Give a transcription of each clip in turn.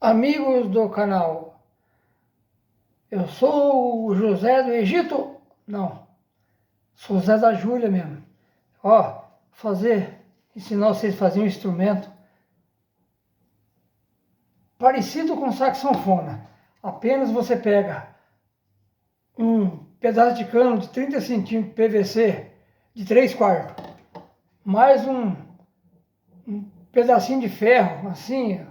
Amigos do canal, eu sou o José do Egito, não, sou o Zé da Júlia mesmo. Ó, ensinar vocês a fazer um instrumento parecido com saxofona. Apenas você pega um pedaço de cano de 30 centímetros PVC de 3/4, mais um pedacinho de ferro, assim,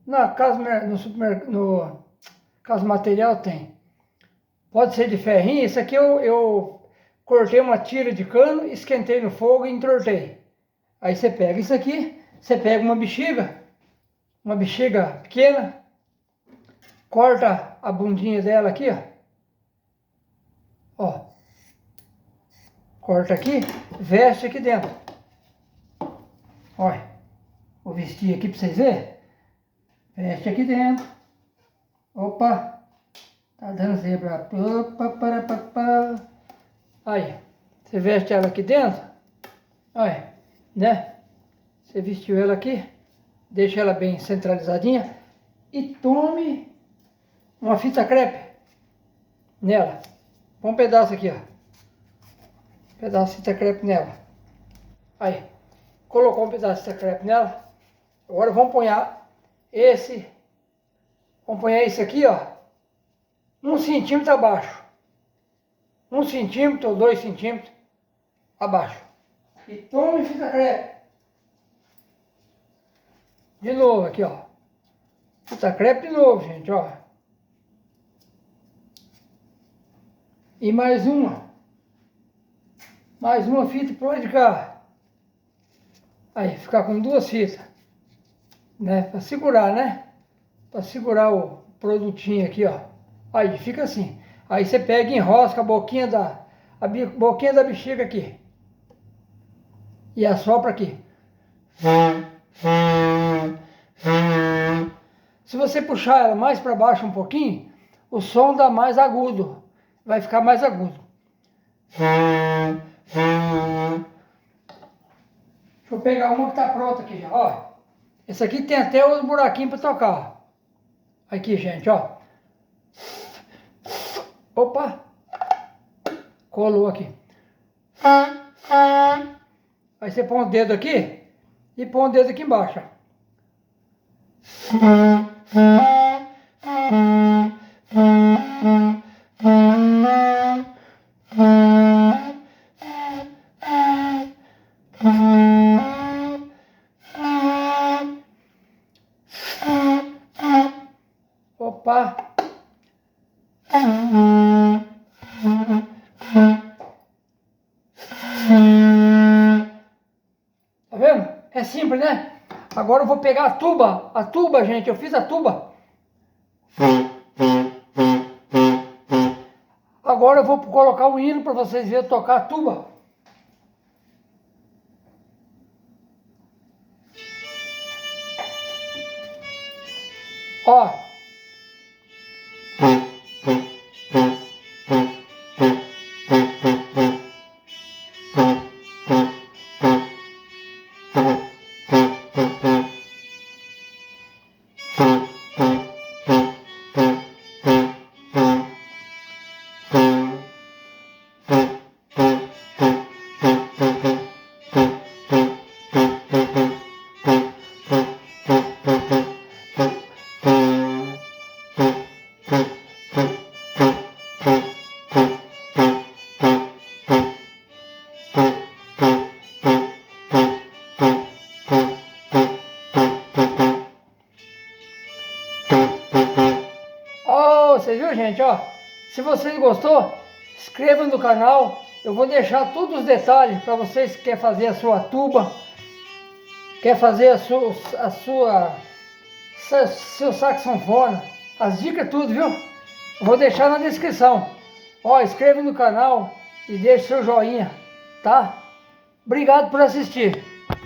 na casa, no supermercado, no Casa Material tem. Pode ser de ferrinho. Esse aqui eu cortei uma tira de cano, esquentei no fogo e entortei. Aí você pega isso aqui, você pega uma bexiga pequena, corta a bundinha dela aqui, ó. Corta aqui, veste aqui dentro. Olha, vou vestir aqui para vocês verem. Veste aqui dentro. Opa, tá dando zebra. Opa. Aí, você veste ela aqui dentro. Olha, né? Você vestiu ela aqui, deixa ela bem centralizadinha e tome uma fita crepe nela. Põe um pedaço aqui, ó. Pedaço de fita crepe nela. Aí, colocou um pedaço de fita crepe nela. Agora vamos pôr esse aqui, ó, 1 centímetro abaixo. 1 centímetro ou 2 centímetros abaixo. E tome fita crepe. De novo aqui, ó. Fita crepe de novo, gente, ó. E mais uma. Mais uma fita por lado de cá. Aí, ficar com 2 fitas. Né? Para segurar, né? Para segurar o produtinho aqui, ó. Aí, fica assim. Aí você pega e enrosca a boquinha da bexiga aqui. E assopra aqui. Se você puxar ela mais para baixo um pouquinho, o som dá mais agudo. Vai ficar mais agudo. Deixa eu pegar uma que tá pronta aqui já, ó. Esse aqui tem até os buraquinhos para tocar. Aqui, gente, ó. Opa! Colou aqui. Aí você põe o dedo aqui e põe o dedo aqui embaixo, ó. Opa! Tá vendo? É simples, né? Agora eu vou pegar a tuba, gente, eu fiz a tuba. Agora eu vou colocar o hino para vocês verem tocar a tuba. Ó. Vocês viram, gente, ó? Se vocês gostou, inscrevam no canal. Eu vou deixar todos os detalhes para vocês que querem fazer a sua tuba, quer fazer seu saxofone, as dicas tudo, viu? Eu vou deixar na descrição. Ó, inscreva no canal e deixe seu joinha, tá? Obrigado por assistir.